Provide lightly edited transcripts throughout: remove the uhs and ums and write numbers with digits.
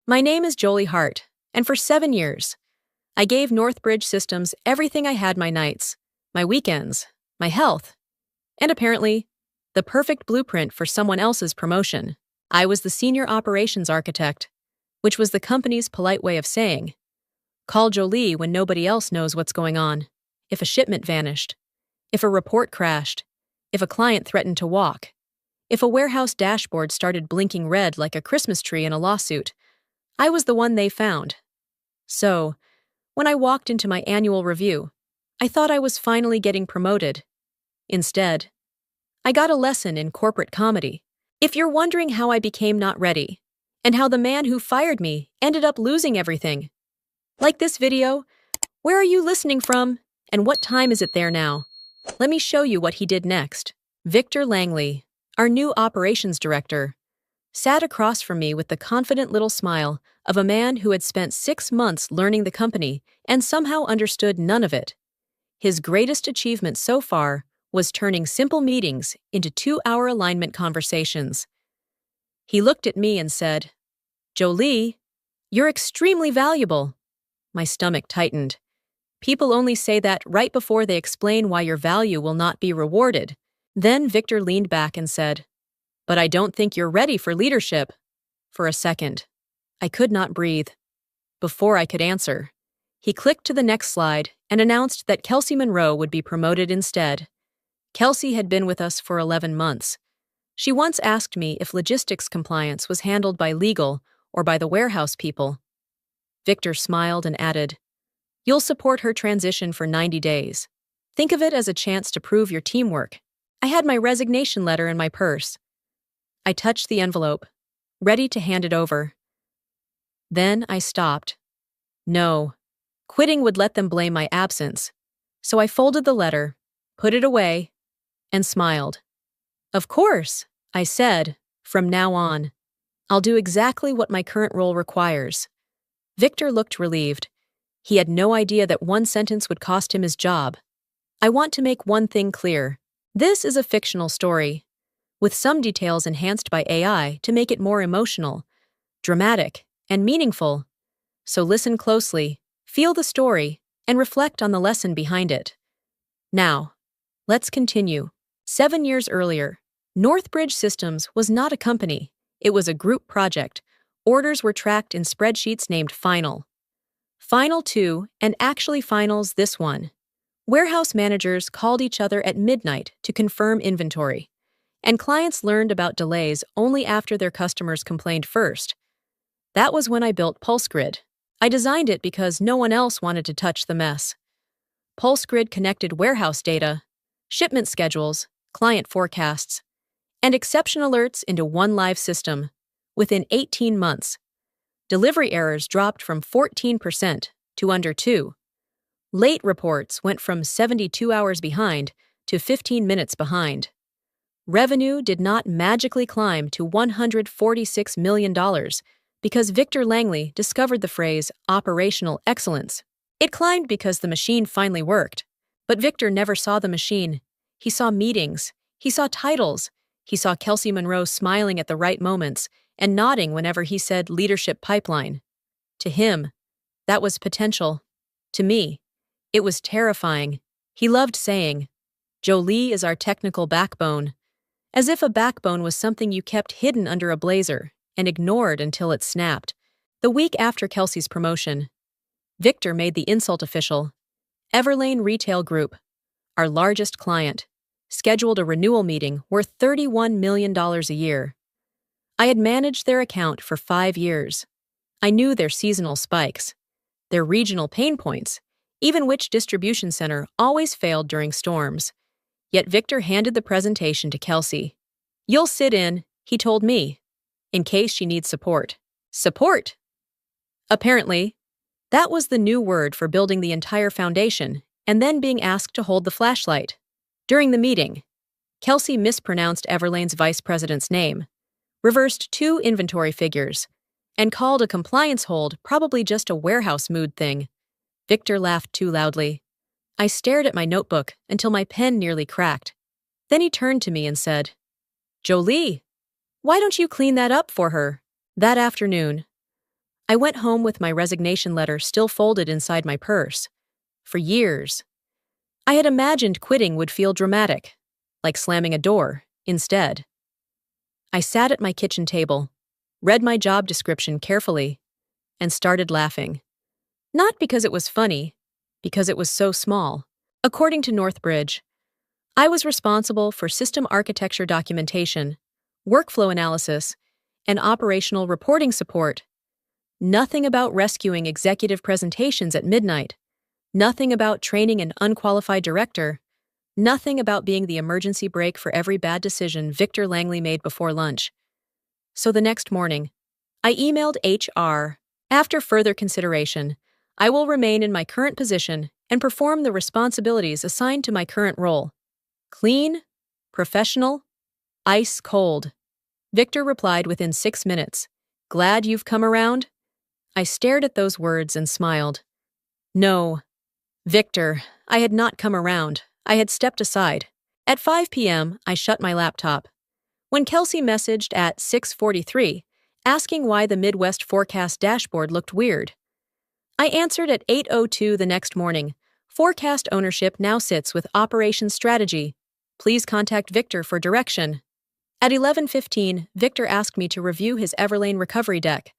My name is Jolie Hart, and for 7 years, I gave Northbridge Systems everything I had: my nights, my weekends, my health, and apparently, the perfect blueprint for someone else's promotion. I was the senior operations architect, which was the company's polite way of saying, call Jolie when nobody else knows what's going on. If a shipment vanished, if a report crashed, if a client threatened to walk, if a warehouse dashboard started blinking red like a Christmas tree in a lawsuit, I was the one they found. So, when I walked into my annual review, I thought I was finally getting promoted. Instead, I got a lesson in corporate comedy. If you're wondering how I became not ready, and how the man who fired me ended up losing everything, like this video, where are you listening from, and what time is it there now? Let me show you what he did next. Victor Langley, our new operations director, sat across from me with the confident little smile of a man who had spent 6 months learning the company and somehow understood none of it. His greatest achievement so far was turning simple meetings into 2-hour alignment conversations. He looked at me and said, "Jolie, you're extremely valuable." My stomach tightened. People only say that right before they explain why your value will not be rewarded. Then Victor leaned back and said, "But I don't think you're ready for leadership." For a second, I could not breathe. Before I could answer, he clicked to the next slide and announced that Kelsey Monroe would be promoted instead. Kelsey had been with us for 11 months. She once asked me if logistics compliance was handled by legal or by the warehouse people. Victor smiled and added, "You'll support her transition for 90 days. Think of it as a chance to prove your teamwork." I had my resignation letter in my purse. I touched the envelope, ready to hand it over. Then I stopped. No, quitting would let them blame my absence. So I folded the letter, put it away, and smiled. "Of course," I said, "from now on, I'll do exactly what my current role requires." Victor looked relieved. He had no idea that one sentence would cost him his job. I want to make one thing clear. This is a fictional story, with some details enhanced by AI to make it more emotional, dramatic, and meaningful. So listen closely, feel the story, and reflect on the lesson behind it. Now, let's continue. 7 years earlier, Northbridge Systems was not a company. It was a group project. Orders were tracked in spreadsheets named Final. Final 2, and actually Finals this one. Warehouse managers called each other at midnight to confirm inventory, and clients learned about delays only after their customers complained first. That was when I built PulseGrid. I designed it because no one else wanted to touch the mess. PulseGrid connected warehouse data, shipment schedules, client forecasts, and exception alerts into one live system. Within 18 months, delivery errors dropped from 14% to under 2%. Late reports went from 72 hours behind to 15 minutes behind. Revenue did not magically climb to $146 million because Victor Langley discovered the phrase operational excellence. It climbed because the machine finally worked. But Victor never saw the machine. He saw meetings. He saw titles. He saw Kelsey Monroe smiling at the right moments and nodding whenever he said leadership pipeline. To him, that was potential. To me, it was terrifying. He loved saying, "Jolie is our technical backbone," as if a backbone was something you kept hidden under a blazer and ignored until it snapped. The week after Kelsey's promotion, Victor made the insult official. Everlane Retail Group, our largest client, scheduled a renewal meeting worth $31 million a year. I had managed their account for 5 years. I knew their seasonal spikes, their regional pain points, even which distribution center always failed during storms. Yet Victor handed the presentation to Kelsey. "You'll sit in," he told me, "in case she needs support." Support! Apparently, that was the new word for building the entire foundation and then being asked to hold the flashlight. During the meeting, Kelsey mispronounced Everlane's vice president's name, reversed 2 inventory figures, and called a compliance hold probably just a warehouse mood thing. Victor laughed too loudly. I stared at my notebook until my pen nearly cracked. Then he turned to me and said, "Jolie, why don't you clean that up for her?" That afternoon, I went home with my resignation letter still folded inside my purse. For years, I had imagined quitting would feel dramatic, like slamming a door. Instead, I sat at my kitchen table, read my job description carefully, and started laughing. Not because it was funny, because it was so small. According to Northbridge, I was responsible for system architecture documentation, workflow analysis, and operational reporting support. Nothing about rescuing executive presentations at midnight. Nothing about training an unqualified director. Nothing about being the emergency brake for every bad decision Victor Langley made before lunch. So the next morning, I emailed HR. After further consideration, I will remain in my current position and perform the responsibilities assigned to my current role. Clean, professional, ice cold. Victor replied within 6 minutes. Glad you've come around? I stared at those words and smiled. No, Victor, I had not come around. I had stepped aside. At 5 p.m., I shut my laptop. When Kelsey messaged at 6:43, asking why the Midwest forecast dashboard looked weird, I answered at 8:02 the next morning. Forecast ownership now sits with Operations Strategy. Please contact Victor for direction. At 11:15, Victor asked me to review his Everlane recovery deck.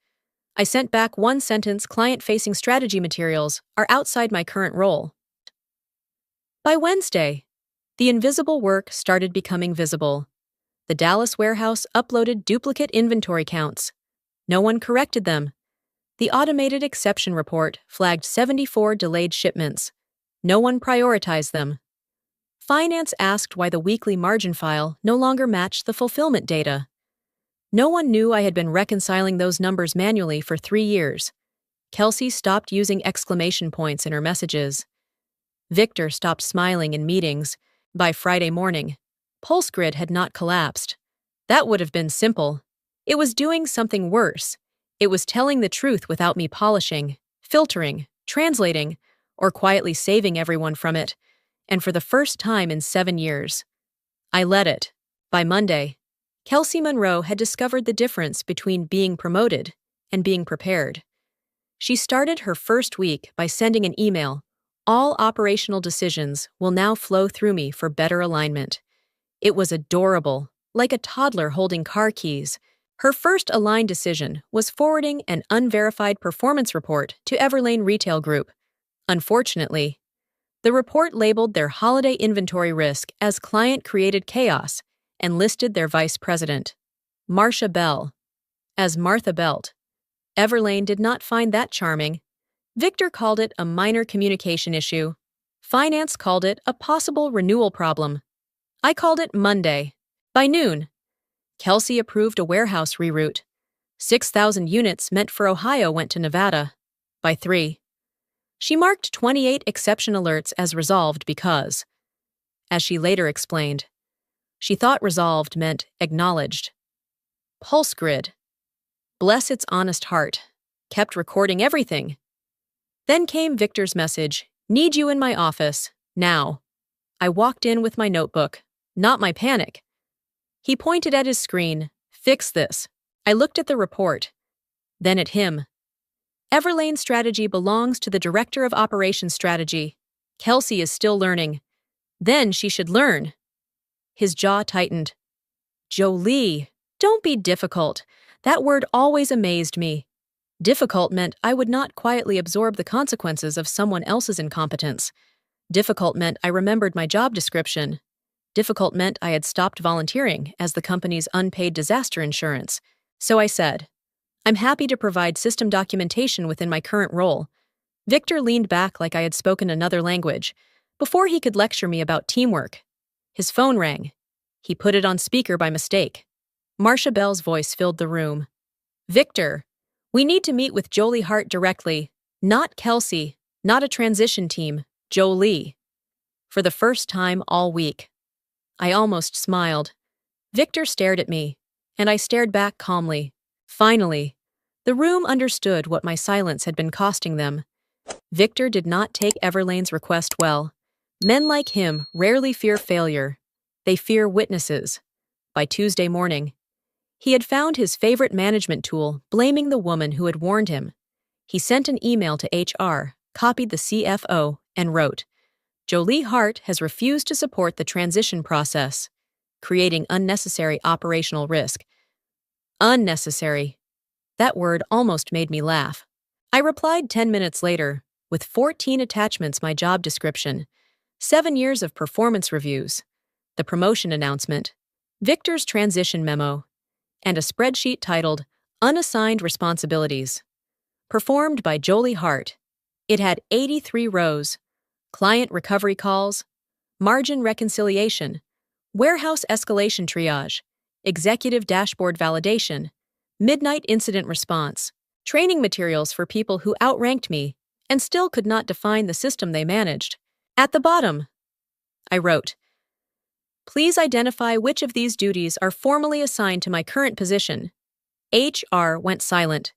I sent back one sentence: client-facing strategy materials are outside my current role. By Wednesday, the invisible work started becoming visible. The Dallas warehouse uploaded duplicate inventory counts. No one corrected them. The automated exception report flagged 74 delayed shipments. No one prioritized them. Finance asked why the weekly margin file no longer matched the fulfillment data. No one knew I had been reconciling those numbers manually for 3 years. Kelsey stopped using exclamation points in her messages. Victor stopped smiling in meetings. By Friday morning, PulseGrid had not collapsed. That would have been simple. It was doing something worse. It was telling the truth without me polishing, filtering, translating, or quietly saving everyone from it. And for the first time in 7 years, I let it. By Monday, Kelsey Monroe had discovered the difference between being promoted and being prepared. She started her first week by sending an email. All operational decisions will now flow through me for better alignment. It was adorable, like a toddler holding car keys. Her first aligned decision was forwarding an unverified performance report to Everlane Retail Group. Unfortunately, the report labeled their holiday inventory risk as client-created chaos and listed their vice president, Marcia Bell, as Martha Belt. Everlane did not find that charming. Victor called it a minor communication issue. Finance called it a possible renewal problem. I called it Monday. By noon, Kelsey approved a warehouse reroute. 6,000 units meant for Ohio went to Nevada. By 3, she marked 28 exception alerts as resolved because, as she later explained, she thought resolved meant acknowledged. PulseGrid, bless its honest heart, kept recording everything. Then came Victor's message, need you in my office, now. I walked in with my notebook, not my panic. He pointed at his screen, fix this. I looked at the report, then at him. Everlane strategy belongs to the Director of Operations Strategy. Kelsey is still learning. Then she should learn. His jaw tightened. Jolie, don't be difficult. That word always amazed me. Difficult meant I would not quietly absorb the consequences of someone else's incompetence. Difficult meant I remembered my job description. Difficult meant I had stopped volunteering as the company's unpaid disaster insurance. So I said, I'm happy to provide system documentation within my current role. Victor leaned back like I had spoken another language. Before he could lecture me about teamwork, his phone rang. He put it on speaker by mistake. Marcia Bell's voice filled the room. Victor, we need to meet with Jolie Hart directly. Not Kelsey, not a transition team, Jolie. For the first time all week. I almost smiled. Victor stared at me, and I stared back calmly. Finally, the room understood what my silence had been costing them. Victor did not take Everlane's request well. Men like him rarely fear failure. They fear witnesses. By Tuesday morning, He had found his favorite management tool, blaming the woman who had warned him. He sent an email to HR, copied the CFO, and wrote, "Jolie Hart has refused to support the transition process, creating unnecessary operational risk." Unnecessary. That word almost made me laugh. I replied 10 minutes later, with 14 attachments, my job description, 7 years of performance reviews, the promotion announcement, Victor's transition memo, and a spreadsheet titled Unassigned Responsibilities. Performed by Jolie Hart. It had 83 rows, client recovery calls, margin reconciliation, warehouse escalation triage, executive dashboard validation, midnight incident response, training materials for people who outranked me and still could not define the system they managed. At the bottom, I wrote, "Please identify which of these duties are formally assigned to my current position." HR went silent.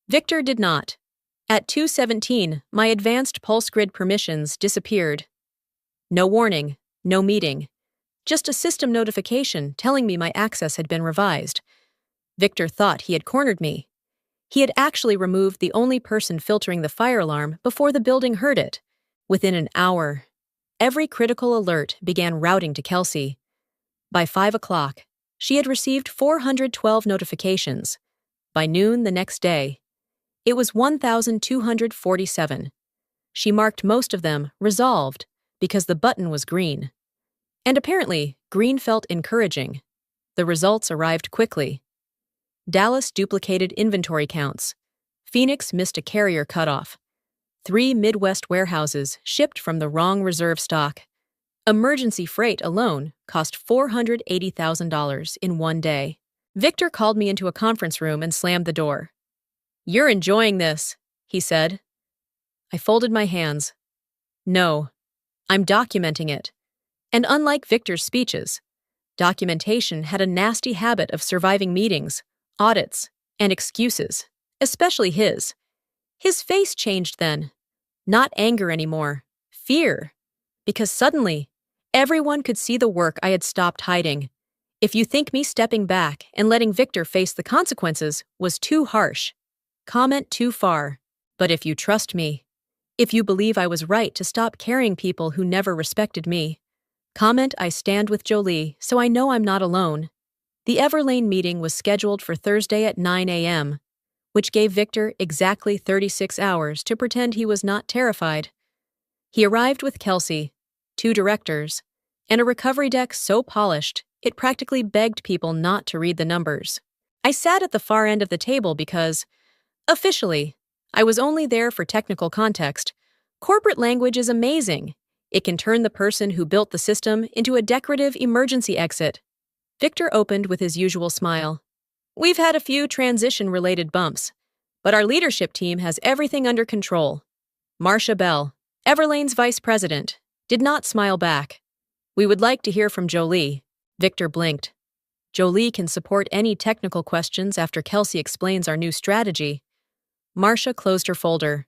Victor did not. At 2:17, my advanced pulse grid permissions disappeared. No warning, no meeting. Just a system notification telling me my access had been revised. Victor thought he had cornered me. He had actually removed the only person filtering the fire alarm before the building heard it. Within an hour, every critical alert began routing to Kelsey. By 5 o'clock, she had received 412 notifications. By noon the next day, it was 1,247. She marked most of them resolved because the button was green. And apparently, green felt encouraging. The results arrived quickly. Dallas duplicated inventory counts. Phoenix missed a carrier cutoff. 3 Midwest warehouses shipped from the wrong reserve stock. Emergency freight alone cost $480,000 in one day. Victor called me into a conference room and slammed the door. "You're enjoying this," he said. I folded my hands. "No, I'm documenting it." And unlike Victor's speeches, documentation had a nasty habit of surviving meetings, audits, and excuses, especially his. His face changed then. Not anger anymore, fear. Because suddenly, everyone could see the work I had stopped hiding. If you think me stepping back and letting Victor face the consequences was too harsh, comment too far. But if you trust me, if you believe I was right to stop carrying people who never respected me, comment I stand with Jolie so I know I'm not alone. The Everlane meeting was scheduled for Thursday at 9 a.m., which gave Victor exactly 36 hours to pretend he was not terrified. He arrived with Kelsey, 2 directors, and a recovery deck so polished it practically begged people not to read the numbers. I sat at the far end of the table because, officially, I was only there for technical context. Corporate language is amazing. It can turn the person who built the system into a decorative emergency exit. Victor opened with his usual smile. "We've had a few transition-related bumps, but our leadership team has everything under control." Marcia Bell, Everlane's vice president, did not smile back. "We would like to hear from Jolie." Victor blinked. "Jolie can support any technical questions after Kelsey explains our new strategy." Marcia closed her folder.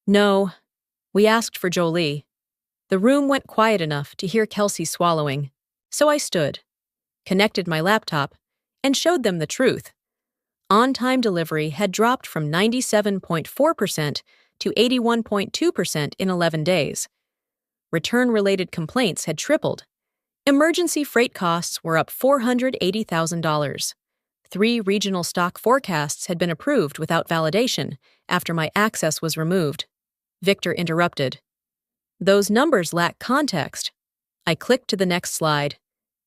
"No, we asked for Jolie." The room went quiet enough to hear Kelsey swallowing. So I stood, connected my laptop, and showed them the truth. On-time delivery had dropped from 97.4% to 81.2% in 11 days. Return-related complaints had tripled. Emergency freight costs were up $480,000. 3 regional stock forecasts had been approved without validation after my access was removed. Victor interrupted. "Those numbers lack context." I clicked to the next slide.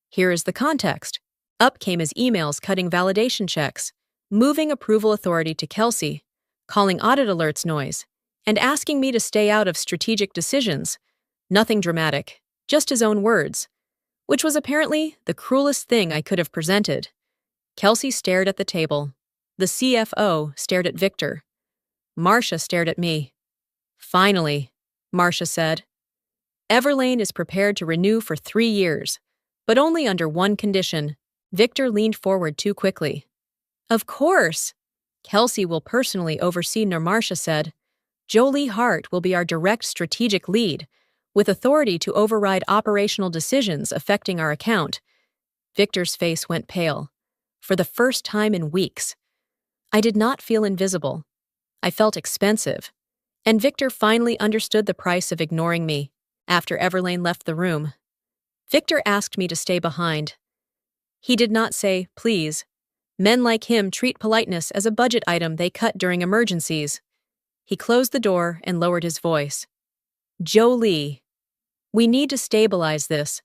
Here is the context. Up came his emails cutting validation checks, moving approval authority to Kelsey, calling audit alerts noise, and asking me to stay out of strategic decisions. Nothing dramatic, just his own words, which was apparently the cruelest thing I could have presented. Kelsey stared at the table. The CFO stared at Victor. Marcia stared at me. "Finally," Marcia said. "Everlane is prepared to renew for 3 years, but only under one condition." Victor leaned forward too quickly. "Of course. Kelsey will personally oversee," Marcia said. "Jolie Hart will be our direct strategic lead, with authority to override operational decisions affecting our account." Victor's face went pale. For the first time in weeks, I did not feel invisible. I felt expensive. And Victor finally understood the price of ignoring me. After Everlane left the room, Victor asked me to stay behind. He did not say, please. Men like him treat politeness as a budget item they cut during emergencies. He closed the door and lowered his voice. Jolie, we need to stabilize this.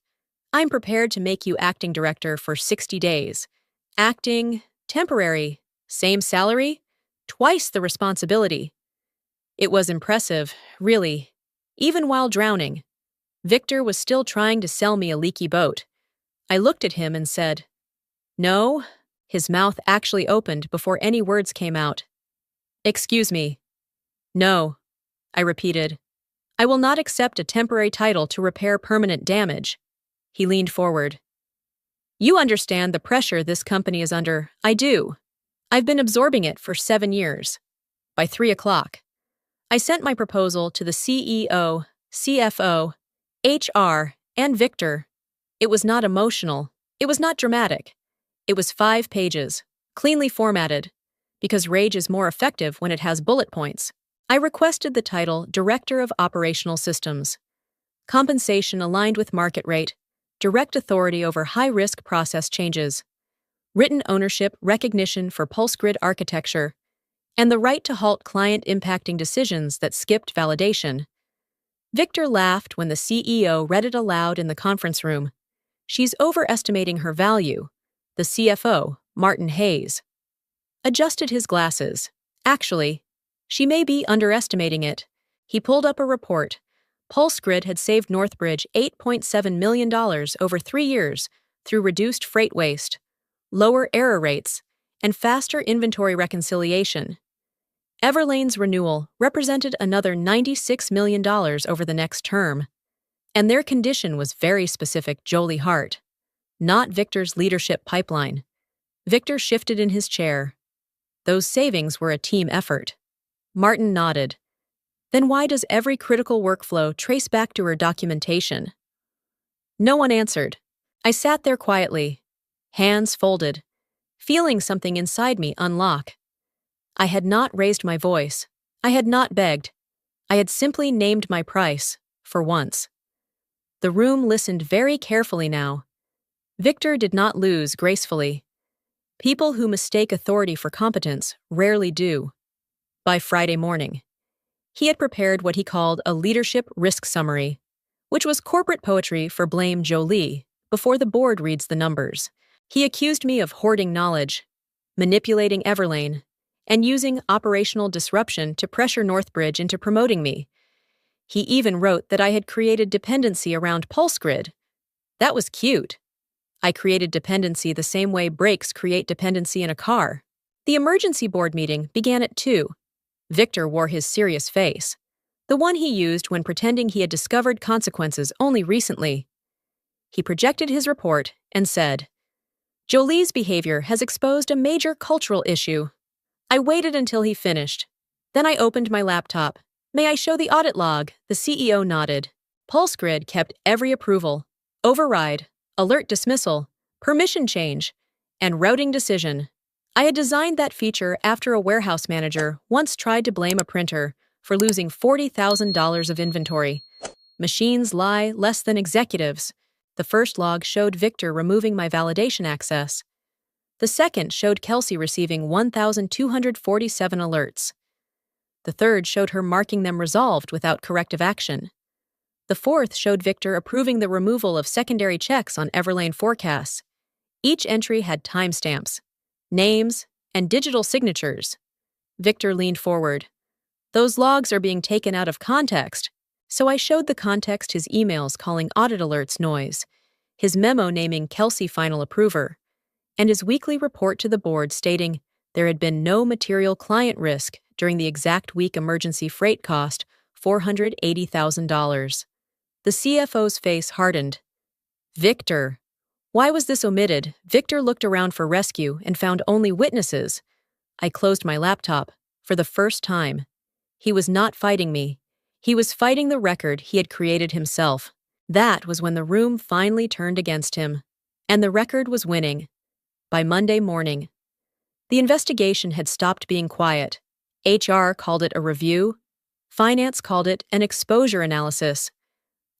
I'm prepared to make you acting director for 60 days. Acting, temporary, same salary, twice the responsibility. It was impressive, really. Even while drowning, Victor was still trying to sell me a leaky boat. I looked at him and said, no. His mouth actually opened before any words came out. Excuse me. No, I repeated. I will not accept a temporary title to repair permanent damage. He leaned forward. You understand the pressure this company is under. I do. I've been absorbing it for 7 years. By 3 o'clock, I sent my proposal to the CEO, CFO, HR, and Victor. It was not emotional. It was not dramatic. It was 5 pages, cleanly formatted, because rage is more effective when it has bullet points. I requested the title Director of Operational Systems. Compensation aligned with market rate, direct authority over high-risk process changes, written ownership recognition for pulse grid architecture, and the right to halt client-impacting decisions that skipped validation. Victor laughed when the CEO read it aloud in the conference room. She's overestimating her value. The CFO, Martin Hayes, adjusted his glasses. Actually, she may be underestimating it. He pulled up a report. PulseGrid had saved Northbridge $8.7 million over 3 years through reduced freight waste, lower error rates, and faster inventory reconciliation. Everlane's renewal represented another $96 million over the next term. And their condition was very specific, Jolie Hart. Not Victor's leadership pipeline. Victor shifted in his chair. Those savings were a team effort. Martin nodded. Then why does every critical workflow trace back to her documentation? No one answered. I sat there quietly, hands folded, feeling something inside me unlock. I had not raised my voice. I had not begged. I had simply named my price, for once. The room listened very carefully now. Victor did not lose gracefully. People who mistake authority for competence rarely do. By Friday morning, he had prepared what he called a leadership risk summary, which was corporate poetry for blame Jolie before the board reads the numbers. He accused me of hoarding knowledge, manipulating Everlane, and using operational disruption to pressure Northbridge into promoting me. He even wrote that I had created dependency around PulseGrid. That was cute. I created dependency the same way brakes create dependency in a car. The emergency board meeting began at 2. Victor wore his serious face, the one he used when pretending he had discovered consequences only recently. He projected his report and said, Jolie's behavior has exposed a major cultural issue. I waited until he finished. Then I opened my laptop. May I show the audit log? The CEO nodded. PulseGrid kept every approval, override, alert dismissal, permission change, and routing decision. I had designed that feature after a warehouse manager once tried to blame a printer for losing $40,000 of inventory. Machines lie less than executives. The first log showed Victor removing my validation access. The second showed Kelsey receiving 1,247 alerts. The third showed her marking them resolved without corrective action. The fourth showed Victor approving the removal of secondary checks on Everlane forecasts. Each entry had timestamps, names, and digital signatures. Victor leaned forward. Those logs are being taken out of context, so I showed the context his emails calling audit alerts noise, his memo naming Kelsey final approver, and his weekly report to the board stating there had been no material client risk during the exact week emergency freight cost $480,000. The CFO's face hardened. Victor. Why was this omitted? Victor looked around for rescue and found only witnesses. I closed my laptop. For the first time. He was not fighting me. He was fighting the record he had created himself. That was when the room finally turned against him. And the record was winning. By Monday morning, the investigation had stopped being quiet. HR called it a review. Finance called it an exposure analysis.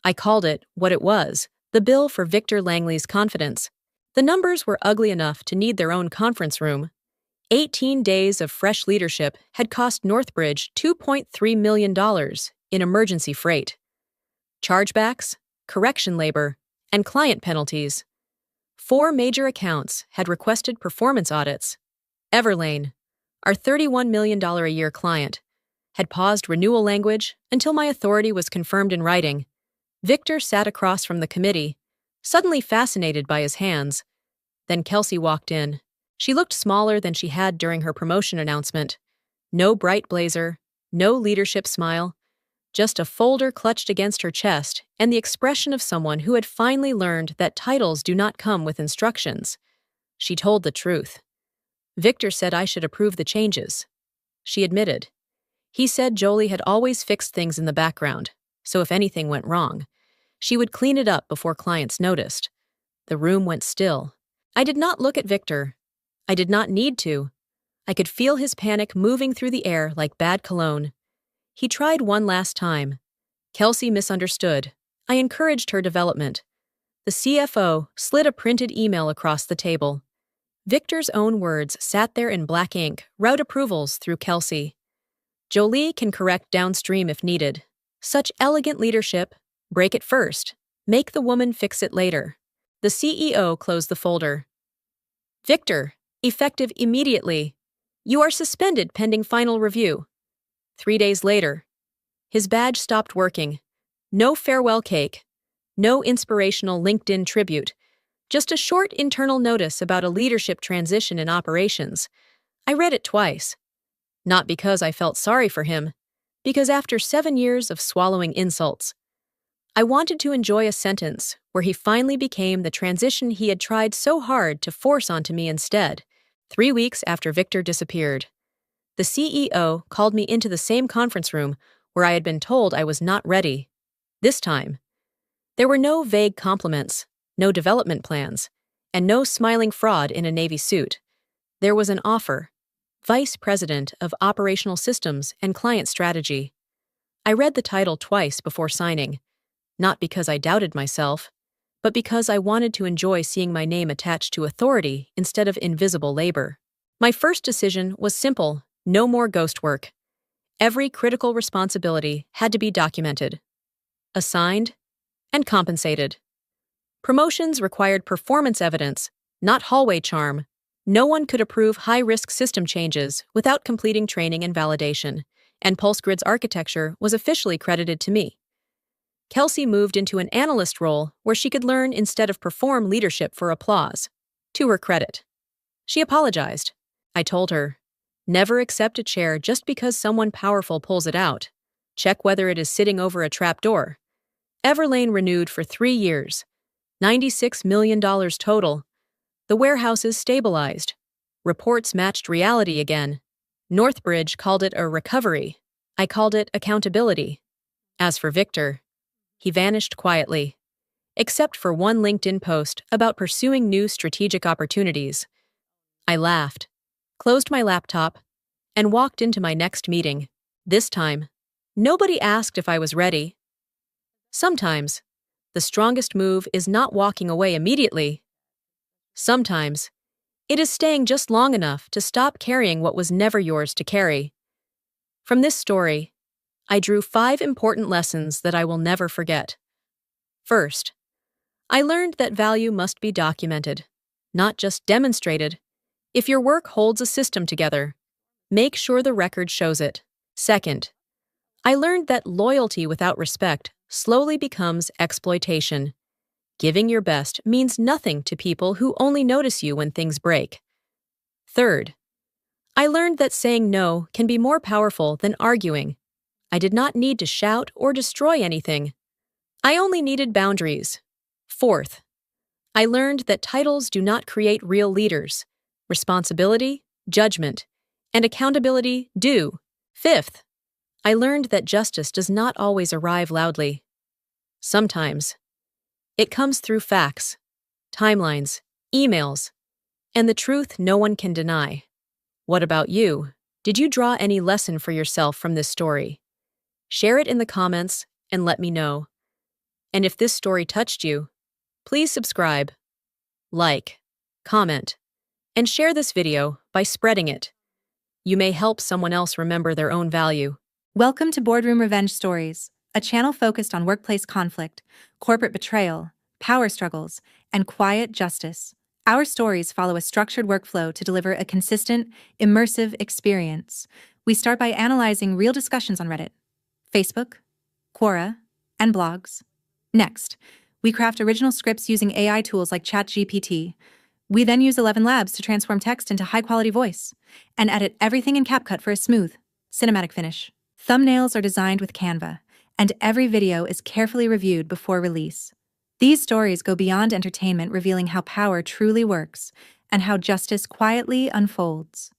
I called it what it was, the bill for Victor Langley's confidence. The numbers were ugly enough to need their own conference room. 18 days of fresh leadership had cost Northbridge $2.3 million in emergency freight, chargebacks, correction labor, and client penalties. 4 major accounts had requested performance audits. Everlane, our $31 million a year client, had paused renewal language until my authority was confirmed in writing. Victor sat across from the committee, suddenly fascinated by his hands. Then Kelsey walked in. She looked smaller than she had during her promotion announcement. No bright blazer, no leadership smile, just a folder clutched against her chest and the expression of someone who had finally learned that titles do not come with instructions. She told the truth. Victor said I should approve the changes. She admitted. He said Jolie had always fixed things in the background, so if anything went wrong, she would clean it up before clients noticed. The room went still. I did not look at Victor. I did not need to. I could feel his panic moving through the air like bad cologne. He tried one last time. Kelsey misunderstood. I encouraged her development. The CFO slid a printed email across the table. Victor's own words sat there in black ink, route approvals through Kelsey. Jolie can correct downstream if needed. Such elegant leadership. Break it first. Make the woman fix it later. The CEO closed the folder. Victor, effective immediately. You are suspended pending final review. 3 days later. His badge stopped working. No farewell cake. No inspirational LinkedIn tribute. Just a short internal notice about a leadership transition in operations. I read it twice. Not because I felt sorry for him, because after 7 years of swallowing insults, I wanted to enjoy a sentence where he finally became the transition he had tried so hard to force onto me instead. 3 weeks after Victor disappeared, the CEO called me into the same conference room where I had been told I was not ready. This time, there were no vague compliments, no development plans, and no smiling fraud in a Navy suit. There was an offer. Vice President of Operational Systems and Client Strategy. I read the title twice before signing, not because I doubted myself, but because I wanted to enjoy seeing my name attached to authority instead of invisible labor. My first decision was simple: no more ghost work. Every critical responsibility had to be documented, assigned, and compensated. Promotions required performance evidence, not hallway charm. No one could approve high-risk system changes without completing training and validation, and PulseGrid's architecture was officially credited to me. Kelsey moved into an analyst role where she could learn instead of perform leadership for applause. To her credit, she apologized. I told her, never accept a chair just because someone powerful pulls it out. Check whether it is sitting over a trapdoor. Everlane renewed for 3 years. $96 million total. The warehouses stabilized. Reports matched reality again. Northbridge called it a recovery. I called it accountability. As for Victor, he vanished quietly, except for one LinkedIn post about pursuing new strategic opportunities. I laughed, closed my laptop, and walked into my next meeting. This time, nobody asked if I was ready. Sometimes, the strongest move is not walking away immediately. Sometimes, it is staying just long enough to stop carrying what was never yours to carry. From this story, I drew 5 important lessons that I will never forget. First, I learned that value must be documented, not just demonstrated. If your work holds a system together, make sure the record shows it. Second, I learned that loyalty without respect slowly becomes exploitation. Giving your best means nothing to people who only notice you when things break. Third, I learned that saying no can be more powerful than arguing. I did not need to shout or destroy anything. I only needed boundaries. Fourth, I learned that titles do not create real leaders. Responsibility, judgment, and accountability do. Fifth, I learned that justice does not always arrive loudly. Sometimes, it comes through facts, timelines, emails, and the truth no one can deny. What about you? Did you draw any lesson for yourself from this story? Share it in the comments and let me know. And if this story touched you, please subscribe, like, comment, and share this video by spreading it. You may help someone else remember their own value. Welcome to Boardroom Revenge Stories, a channel focused on workplace conflict, corporate betrayal, power struggles, and quiet justice. Our stories follow a structured workflow to deliver a consistent, immersive experience. We start by analyzing real discussions on Reddit, Facebook, Quora, and blogs. Next, we craft original scripts using AI tools like ChatGPT. We then use 11 Labs to transform text into high-quality voice and edit everything in CapCut for a smooth, cinematic finish. Thumbnails are designed with Canva, and every video is carefully reviewed before release. These stories go beyond entertainment, revealing how power truly works and how justice quietly unfolds.